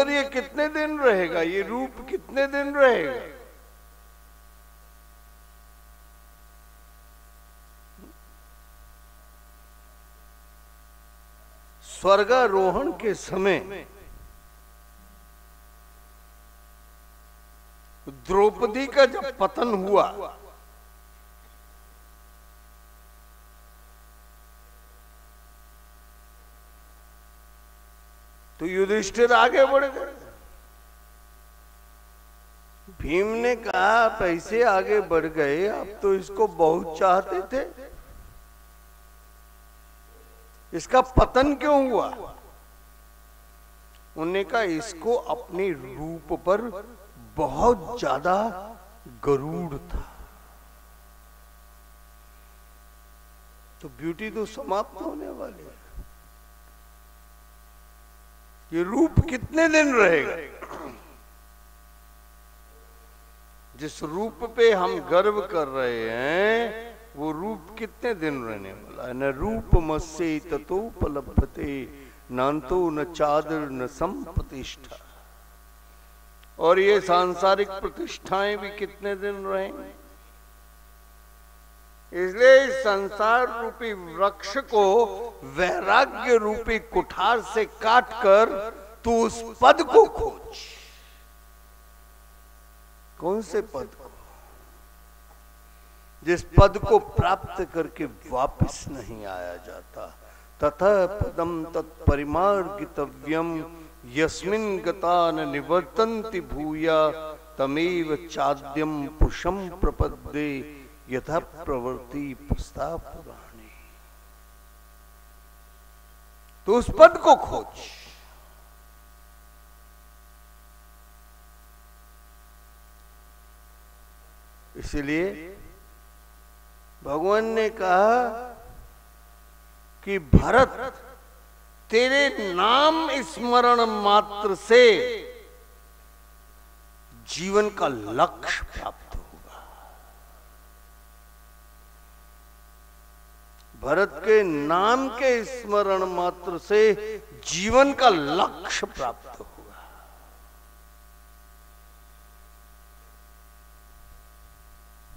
सौंदर्य कितने दिन रहेगा, ये रूप कितने दिन रहेगा। स्वर्गारोहण के समय द्रौपदी का जब पतन हुआ तो युधिष्ठिर आगे बढ़ गए। भीम ने कहा आप ऐसे आगे बढ़ गए, आप तो इसको बहुत चाहते थे, इसका पतन क्यों हुआ। उन्होंने कहा इसको अपने रूप पर बहुत ज्यादा गरूड़ था, तो ब्यूटी तो समाप्त होने वाली है। ये रूप कितने दिन रहेगा। जिस रूप पे हम गर्व कर रहे हैं वो रूप कितने दिन रहने वाला है। न रूप मस्से ततोपलभते नान्तो न चादर न संप्रतिष्ठा। और ये सांसारिक प्रतिष्ठाएं भी कितने दिन रहेंगे। इसलिए इस संसार रूपी वृक्ष को वैराग्य रूपी कुठार से काटकर तू उस पद को खोज। कौन से पद को, जिस पद को प्राप्त करके वापस नहीं आया जाता। तथा पदम तत्परिमार्गितव्यम यस्मिन् गता न निवर्तन्ति भूया तमेव चाद्यम पुषम प्रपद्ये यथा प्रवृत्ति प्रस्ताव पुराणे। तो उस पद को खोज। इसलिए भगवान ने कहा कि भरत तेरे नाम स्मरण मात्र से जीवन का लक्ष्य प्राप्त होगा। भरत के नाम के स्मरण मात्र से जीवन का लक्ष्य प्राप्त होगा।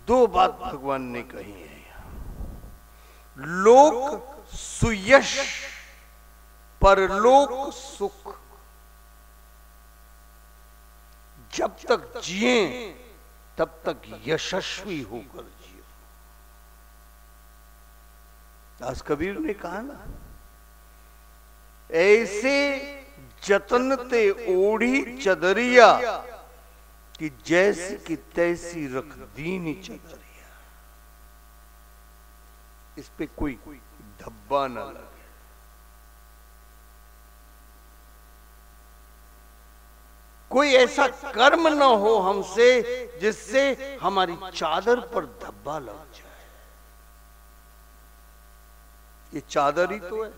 दो बात भगवान ने कही है। लोक सुयश परलोक सुख। जब तक जिए तब तक यशस्वी होकर जियो। दास कबीर ने कहा ना, ऐसे जतन ते ओढ़ी चदरिया कि जैसी की तैसी रख दीनी चदरिया। इस पे कोई धब्बा ना लगे। कोई ऐसा कर्म ना हो हमसे जिससे हमारी चादर पर धब्बा लग जाए। ये चादर ही तो है।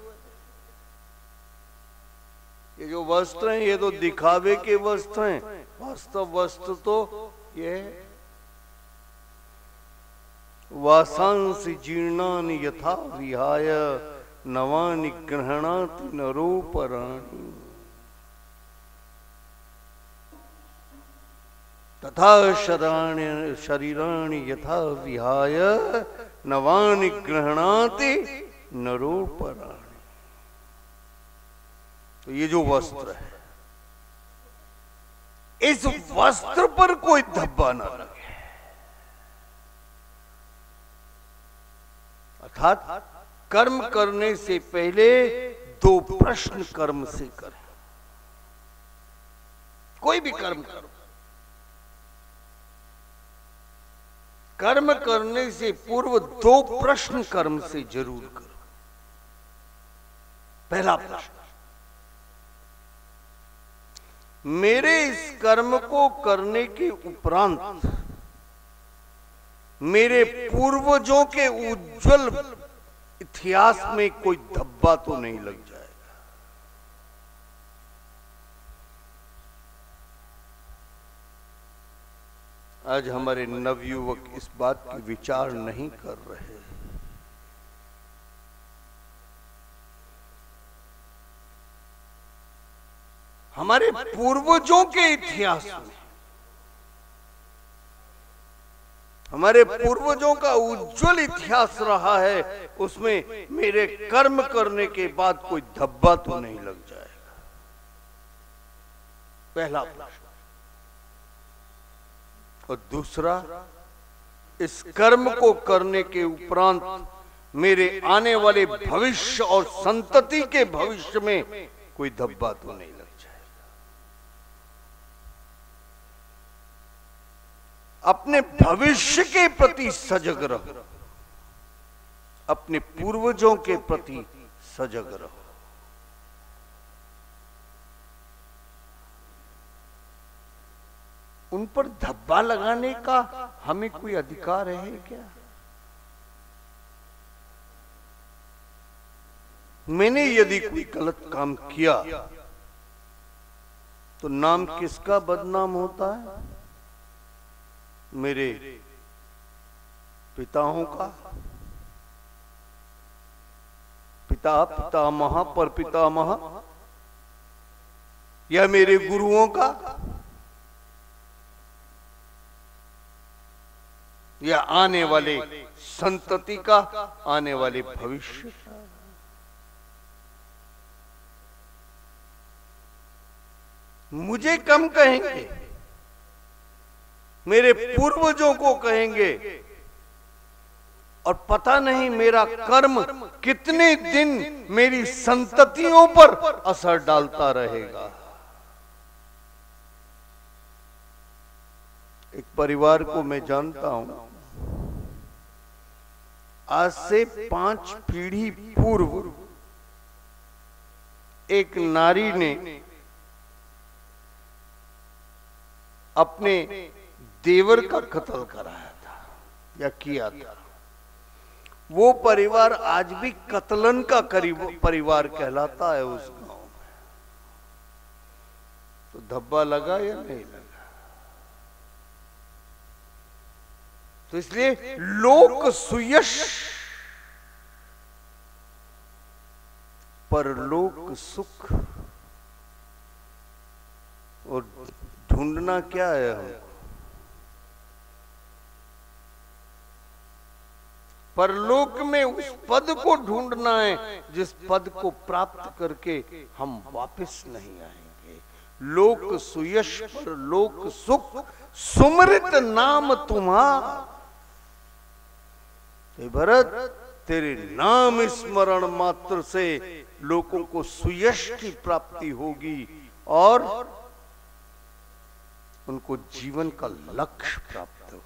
ये जो वस्त्र हैं ये तो दिखावे के वस्त्र हैं। वास्तव वस्त्र तो ये है। वासांसि जीर्णानि यथा विहाय नवानि गृह्णाति नरोपराणि। तथा शरीराणि यथा विहाय नवानि गृह्णाति नरोपराणि। तो ये जो वस्त्र है, इस वस्त्र पर कोई धब्बा ना लगे। अर्थात कर्म करने से पहले दो प्रश्न कर्म से करें। कोई भी कर्म करो, कर्म करने से पूर्व दो प्रश्न कर्म से जरूर करो। पहला प्रश्न, मेरे इस कर्म को करने के उपरांत मेरे पूर्वजों के उज्जवल इतिहास में कोई धब्बा तो नहीं लग जाएगा। आज हमारे नवयुवक इस बात की विचार नहीं कर रहे। हमारे पूर्वजों के इतिहास में, हमारे पूर्वजों का उज्जवल इतिहास रहा है, उसमें मेरे कर्म करने के बाद कोई धब्बा तो नहीं लग जाएगा। पहला प्रश्न। और दूसरा, इस कर्म को करने के उपरांत मेरे आने वाले भविष्य और संतति के भविष्य में कोई धब्बा तो नहीं लग जाएगा। अपने भविष्य के प्रति सजग रहो, अपने पूर्वजों के प्रति सजग रहो। उन पर धब्बा लगाने का हमें कोई अधिकार है क्या? मैंने यदि कोई गलत काम किया तो नाम किसका बदनाम होता है? मेरे पिताओं का, पिता पितामह पर पितामह, या मेरे गुरुओं का, या आने वाले संतति का, आने वाले भविष्य का। मुझे कम कहेंगे, मेरे पूर्वजों को कहेंगे, और पता नहीं मेरा कर्म कितने दिन मेरी संततियों पर असर डालता रहेगा। एक परिवार को मैं जानता हूं, आज से 5 पीढ़ी पूर्व एक नारी ने अपने देवर का कत्ल कराया था या किया था। वो परिवार आज भी कत्लन का परिवार कहलाता है उस गांव में। तो धब्बा लगा या नहीं लगा? तो इसलिए लोक सुयश परलोक सुख, और ढूंढना क्या है हमको? परलोक में उस पद को ढूंढना है जिस पद को प्राप्त करके हम वापस नहीं आएंगे। लोक सुयश पर लोक सुख, सुमृत नाम तुम्हारा। भरत, तेरे नाम स्मरण मात्र से लोगों को सुयश की प्राप्ति होगी और उनको जीवन का लक्ष्य प्राप्त होगा।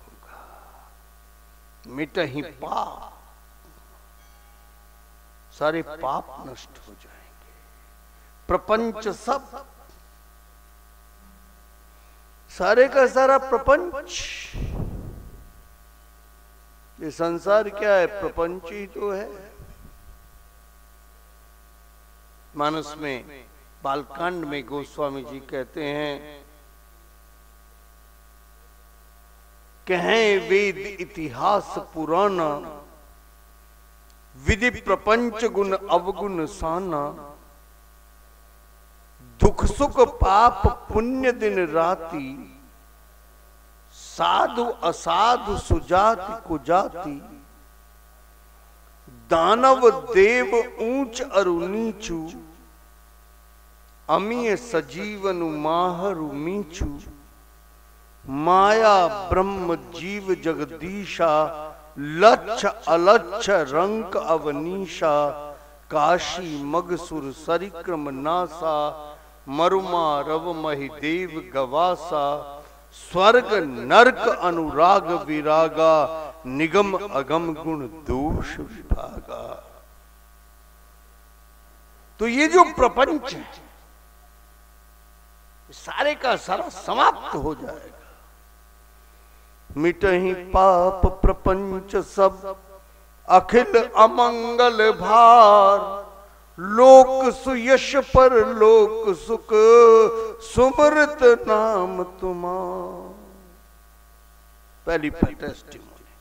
मिटहि पाप, सारे पाप नष्ट हो जाएंगे। प्रपंच सब, सारे का सारा प्रपंच, ये संसार क्या है? प्रपंच ही तो है। मानस में बालकांड में गोस्वामी जी कहते हैं, कहें वेद इतिहास पुराना, विधि प्रपंच गुण अवगुण साना। दुख सुख पाप पुण्य दिन राति, साधु असाधु सुजाति कुजाति। दानव देव ऊंच अरु नीचू, अमीय सजीवन माहरु मीचू। माया ब्रह्म जीव जगदीशा, लक्ष अलक्ष रंक अवनीशा। काशी मगसुर सरिक्रम नासा, मरुमा रव महि देव गवासा। स्वर्ग नरक अनुराग विरागा, निगम अगम गुण दोष विभागा। तो ये जो प्रपंच है सारे का सारा समाप्त हो जाएगा। मिटहि पाप प्रपंच सब, अखिल अमंगल भार। लोक सुयश पर लोक सुख, सुमृत नाम तुम्हारा। पहली टेस्टिमोनी।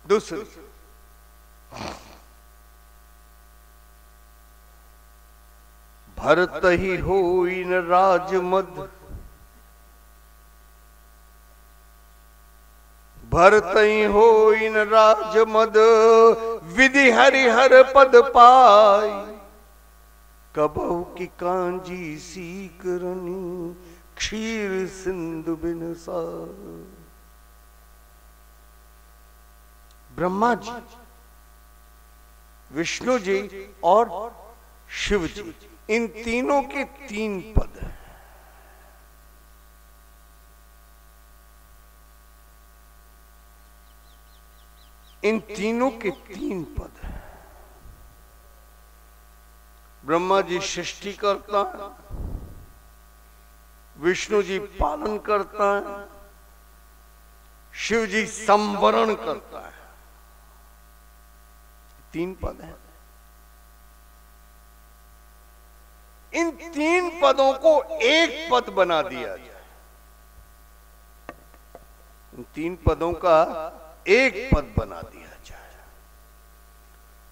दूसरी, भरत ही होई न राजमद, भरत ही होई न राजमद, विधि हरिहर पद पाई, कबहु की कांजी सीकरनी, क्षीर सिंधु बिन सार। ब्रह्मा जी, विष्णु जी और शिव जी, इन तीनों के 3 पद हैं। इन तीनों के 3 पद हैं। ब्रह्मा जी सृष्टि करता है, विष्णु जी पालन करता है, शिव जी संवरण करता है। 3 पद हैं। इन 3 पदों को एक पद बना दिया जाए, इन 3 पदों का एक पद बना दिया जाए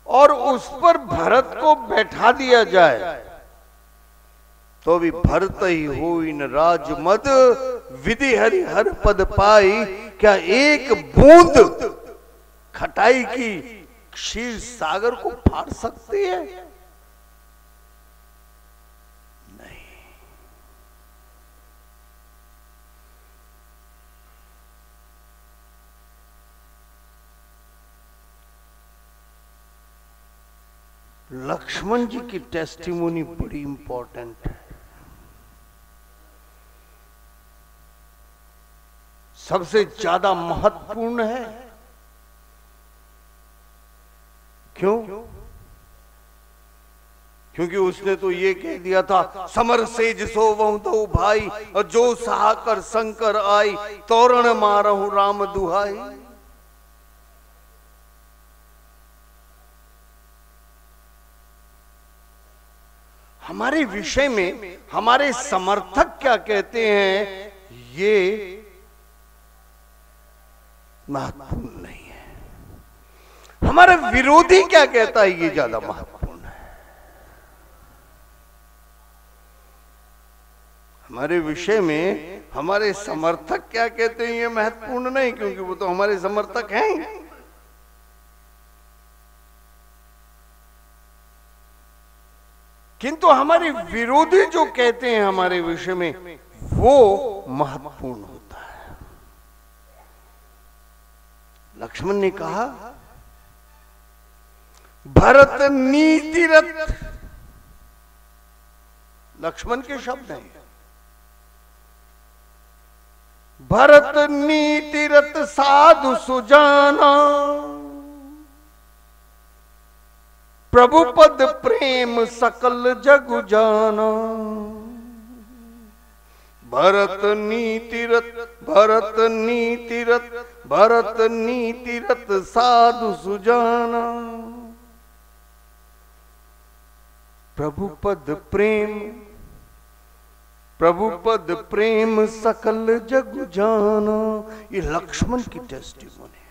और उस पर भरत को बैठा दिया जाए, तो भी भरत ही होई न राजमद, विधि हरि हर पद पाई। क्या एक बूंद खटाई की क्षीर सागर को फाड़ सकती है? नहीं। लक्ष्मण जी की टेस्टिमोनी बड़ी इंपॉर्टेंट है। सबसे ज्यादा महत्वपूर्ण है। क्यों? क्योंकि उसने तो ये कह दिया था, समर सेज सो वह दो भाई, और जो सहा कर शंकर आई, तोरण मारहु राम दुहाई। हमारे विषय में हमारे समर्थक क्या कहते हैं, ये महत्वपूर्ण नहीं है। हमारा विरोधी क्या कहता है, ये ज्यादा महत्वपूर्ण है। हमारे विषय में हमारे समर्थक क्या कहते हैं, ये महत्वपूर्ण नहीं, क्योंकि वो तो हमारे समर्थक हैं। किंतु हमारे विरोधी जो कहते हैं हमारे विषय में, वो महत्वपूर्ण होता है। लक्ष्मण ने कहा, भरत नीतिरत, लक्ष्मण के शब्द हैं, भरत नीतिरत साधु सुजाना, प्रभु पद प्रेम सकल जग जाना। भरत नीतिरत, भरत नीतिरत, भरत नीतिरत साधु सुजाना, प्रभु पद प्रेम, प्रभु पद प्रेम सकल जग जाना। ये लक्ष्मण की टेस्टिमोनी है।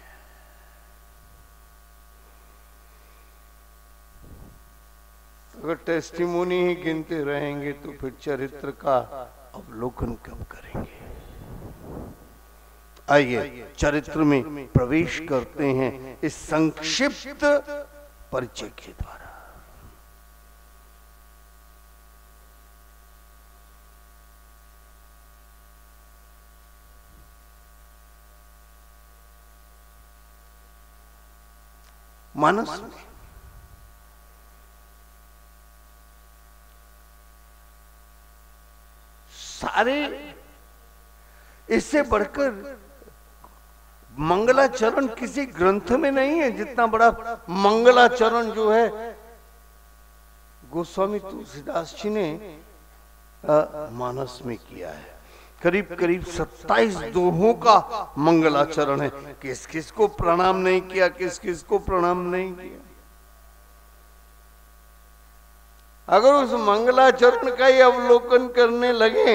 अगर टेस्टिमोनी ही गिनते रहेंगे तो फिर चरित्र का अवलोकन कब करेंगे? आइए चरित्र में प्रवेश करते हैं इस संक्षिप्त परिचय के द्वारा। मानस में सारे, इससे बढ़कर मंगलाचरण किसी ग्रंथ में नहीं है जितना बड़ा मंगलाचरण जो है गोस्वामी तुलसीदास जी ने मानस में किया है। करीब करीब 27 दोहों का मंगलाचरण है। किस किस को प्रणाम नहीं किया, किस किस को प्रणाम नहीं किया। अगर उस मंगलाचरण का ही अवलोकन करने लगे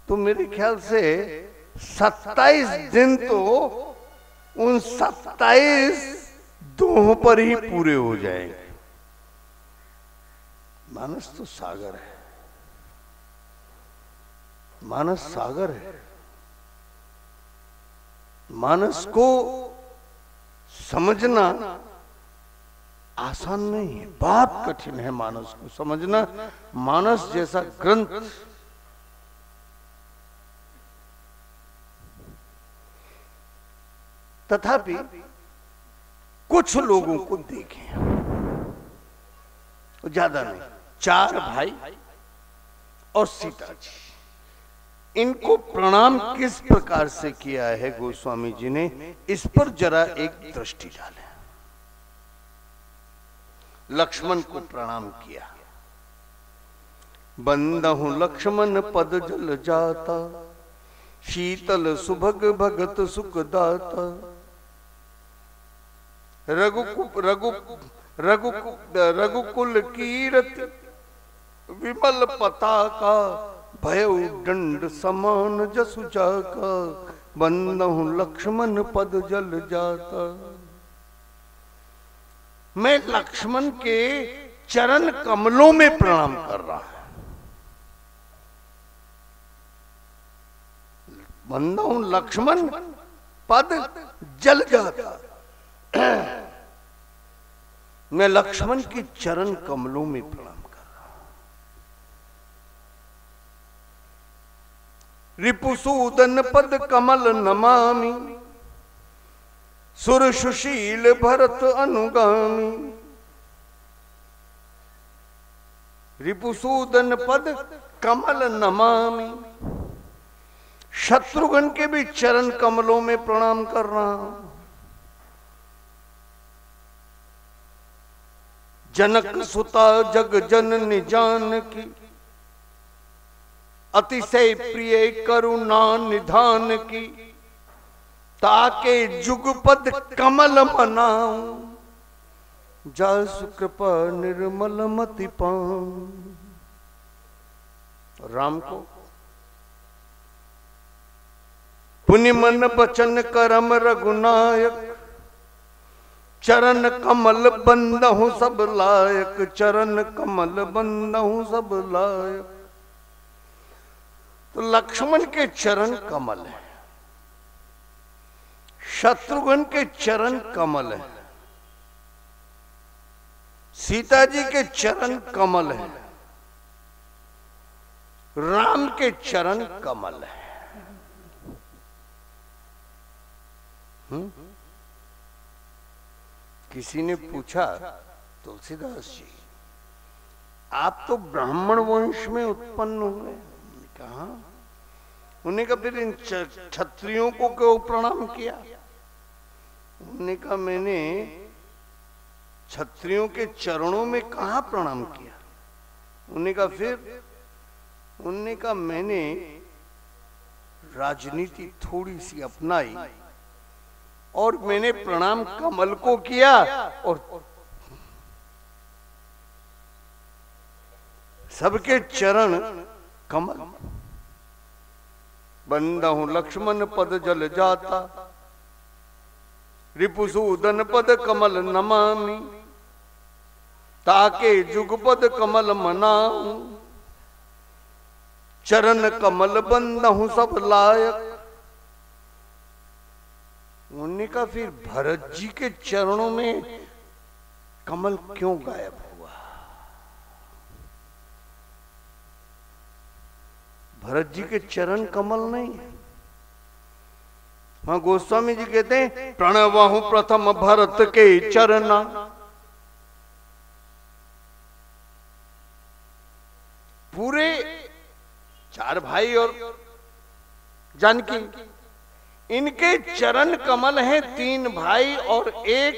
तो मेरे ख्याल से 27 दिन तो उन 27 दोहों पर ही पूरे हो जाएंगे। मानस तो सागर है, मानस सागर है। मानस को समझना आसान नहीं है, बहुत कठिन है मानस को समझना। मानस जैसा ग्रंथ तथापि कुछ लोगों को देखें, ज्यादा नहीं, 4 भाई और सीता जी, इनको प्रणाम किस प्रकार से किया है गोस्वामी जी ने, इस पर जरा एक दृष्टि डालें। लक्ष्मण को प्रणाम किया, बंदहु लक्ष्मण पद जल जाता, शीतल सुभग भगत सुख दाता, रघुकुल कीरति विमल पताका, भयउ दंड समान जसु जाका, बंदहु लक्ष्मण पद जल जाता। मैं लक्ष्मण के चरण कमलों में प्रणाम कर रहा हूं। बंदहु लक्ष्मण पद जल जाता, मैं लक्ष्मण के चरण कमलों में प्रणाम कर रहा हूं। रिपुसूदन पद कमल नमामि, सुर सुशील भरत अनुगामी। रिपुसूदन पद कमल नमामि, शत्रुघ्न के भी चरण कमलों में प्रणाम कर रहा हूं। जनक सुता जग जननी जानकी, अतिशय प्रिय करुणा निधान की, ताके जुगपद कमल मनाऊं, जासु कृपा निर्मल मति पाऊं। राम को पुनि मन बचन करम रघुनायक, चरण कमल बंदहु सब लायक, चरण कमल बंदहु सब लायक। तो लक्ष्मण के चरण कमल है, शत्रुघ्न के चरण कमल है, सीता जी के चरण कमल है, राम के चरण कमल है। किसी ने पूछा, तुलसीदास जी आप तो ब्राह्मण वंश में उत्पन्न हुए, कहा? उन्होंने कहा फिर इन क्षत्रियों को क्यों प्रणाम किया? उन्होंने कहा मैंने क्षत्रियों के चरणों में कहा प्रणाम किया। उन्होंने कहा फिर? उन्होंने कहा मैंने राजनीति थोड़ी सी अपनाई और मैंने प्रणाम कमल को किया और सबके चरण कमल। बंदहु लक्ष्मण पद जल जाता, रिपुसूदन पद कमल नमामि, ताके जुगपद कमल मनाऊं, चरण कमल बंदहु सब लायक। उन्होंने कहा फिर भरत जी के चरणों में कमल क्यों गायब हुआ? भरत जी के चरण कमल नहीं है। वहां गोस्वामी जी कहते हैं प्रणवहु प्रथम भरत के चरना, पूरे 4 भाई और जानकी, इनके चरण कमल हैं 3 भाई और 1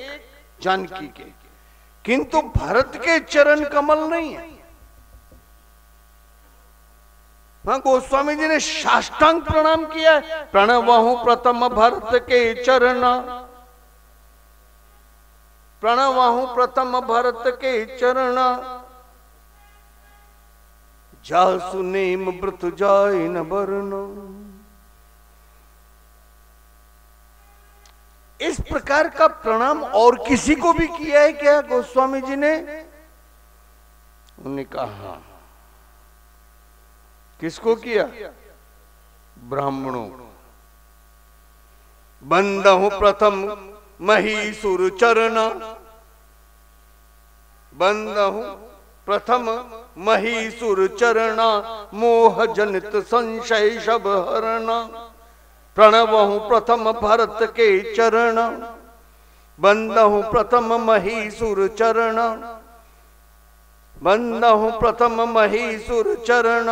जानकी के, किंतु भरत के चरण कमल नहीं है। वहां गोस्वामी जी ने साष्टांग प्रणाम किया है, प्रणवहु प्रथम भरत के चरना, प्रणवहु प्रथम भरत के चरना, जासु नेम व्रत जाय न बरना। इस प्रकार का प्रणाम और किसी को भी किया है क्या गोस्वामी जी ने? उन्होंने कहा हाँ। किसको किया? ब्राह्मणों। बंदहु प्रथम महीसुर चरण, बंदहु प्रथम महीसुर चरण, मोह जनित संशय सब हरण, प्रणवहु प्रथम भरत के चरण, बंदहु प्रथम महीसुर चरण, बंदहु प्रथम महीसुर चरण,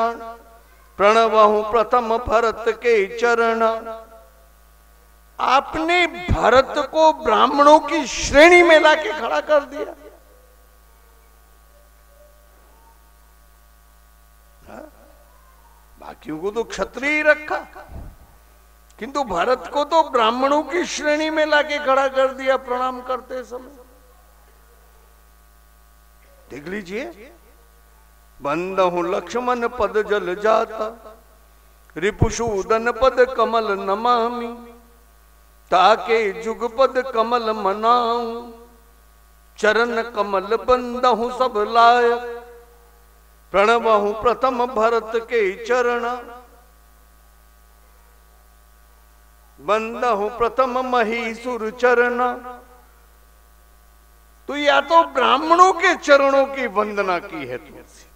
प्रणवहु प्रथम भरत के चरण। आपने भरत को ब्राह्मणों की श्रेणी में लाके खड़ा कर दिया। बाकियों को तो क्षत्रिय रखा, किंतु भरत को तो ब्राह्मणों की श्रेणी में लाके खड़ा कर दिया प्रणाम करते समय। देख लीजिए, बंदहु लक्ष्मण पद जल जाता, रिपुसूदन पद कमल नमामि, ताके जुगपद कमल मनाऊं, चरण कमल बंदहु सब लायक, प्रणवहु प्रथम भरत के चरण, बंदहु प्रथम महीसुर चरण। तो या तो ब्राह्मणों के चरणों की वंदना की है तुलसी,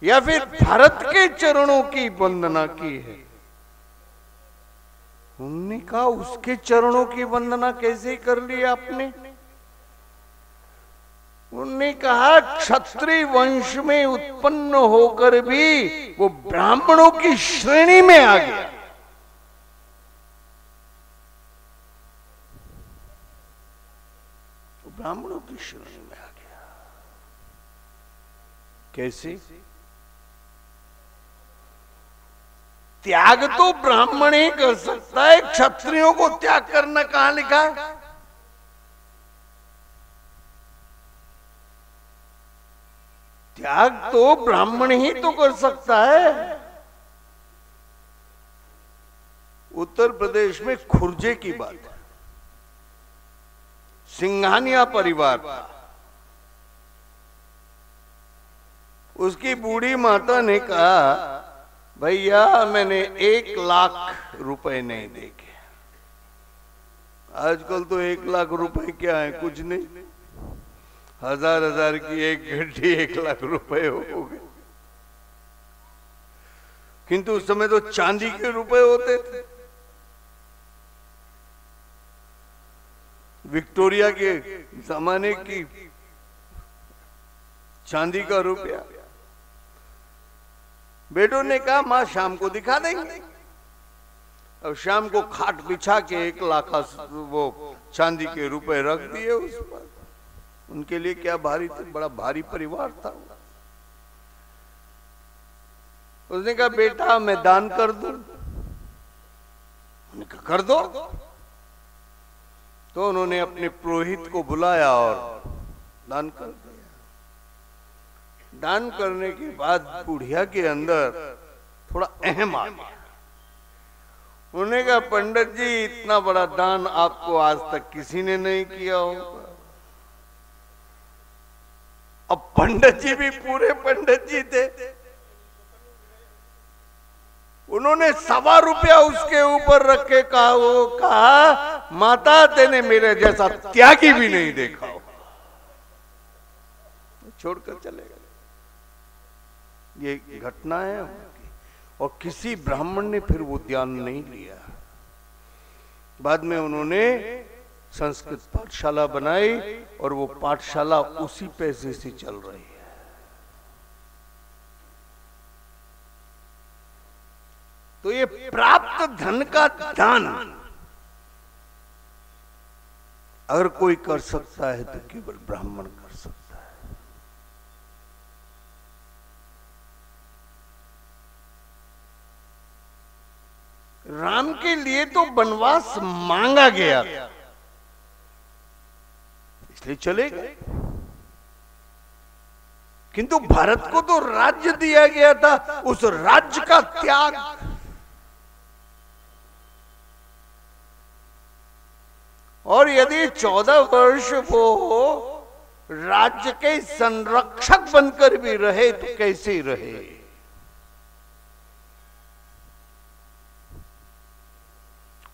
या फिर भरत के चरणों की वंदना की है। उन्होंने कहा उसके चरणों की वंदना कैसे कर ली आपने? उन्होंने कहा क्षत्रिय वंश में उत्पन्न होकर भी वो ब्राह्मणों की श्रेणी में आ गया। ब्राह्मणों की श्रेणी में आ गया। कैसे? त्याग तो ब्राह्मण ही कर सकता है, क्षत्रियों को त्याग करना कहां लिखा है? त्याग तो ब्राह्मण ही तो कर सकता है। उत्तर प्रदेश में खुर्जे की बात है, सिंघानिया परिवार था। उसकी बूढ़ी माता ने कहा, भैया मैंने 1 लाख रुपए नहीं देखे। आजकल तो 1 लाख रुपए क्या है, कुछ नहीं। 1000 की एक गड्डी 1 लाख रुपए हो गए। किंतु उस समय तो चांदी के रुपए होते थे। विक्टोरिया के जमाने की चांदी का रुपया। बेटों ने कहा मां शाम को दिखा देंगे। अब शाम को खाट बिछा के 1 लाख वो चांदी के रुपए रख दिए उस पर। उनके लिए क्या भारी थे, बड़ा भारी परिवार था। उसने कहा बेटा मैं दान कर दूं। उन्होंने कहा कर दो। तो उन्होंने अपने पुरोहित को बुलाया और दान कर दिया। दान करने के बाद बुढ़िया के अंदर थोड़ा अहम आ गया। उन्होंने कहा पंडित जी इतना बड़ा दान आपको आज तक किसी ने नहीं किया होगा। अब पंडित जी भी पूरे पंडित जी थे। उन्होंने ₹1.25 उसके ऊपर रख के कहा, वो कहा माता तेने मेरे जैसा त्यागी भी नहीं देखा हो। छोड़कर चले गए। ये घटना है उनकी। और किसी ब्राह्मण ने फिर वो ध्यान नहीं लिया। बाद में उन्होंने संस्कृत पाठशाला बनाई और वो पाठशाला उसी पैसे से चल रही है। तो ये प्राप्त धन का दान अगर कोई कर सकता है तो केवल ब्राह्मण कर सकता है। राम के लिए तो वनवास मांगा गया था, इसलिए चले गए। किंतु भारत को तो राज्य दिया गया था, उस राज्य का त्याग। और यदि 14 वर्ष वो राज्य के संरक्षक बनकर भी रहे तो कैसे रहे।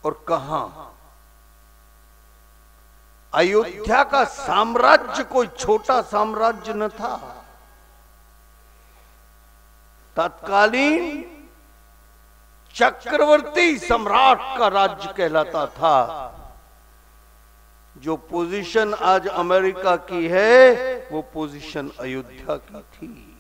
और कहां अयोध्या का साम्राज्य कोई छोटा साम्राज्य न था। तत्कालीन चक्रवर्ती सम्राट का राज्य कहलाता था। जो पोजीशन आज अमेरिका की है वो पोजीशन अयोध्या की थी।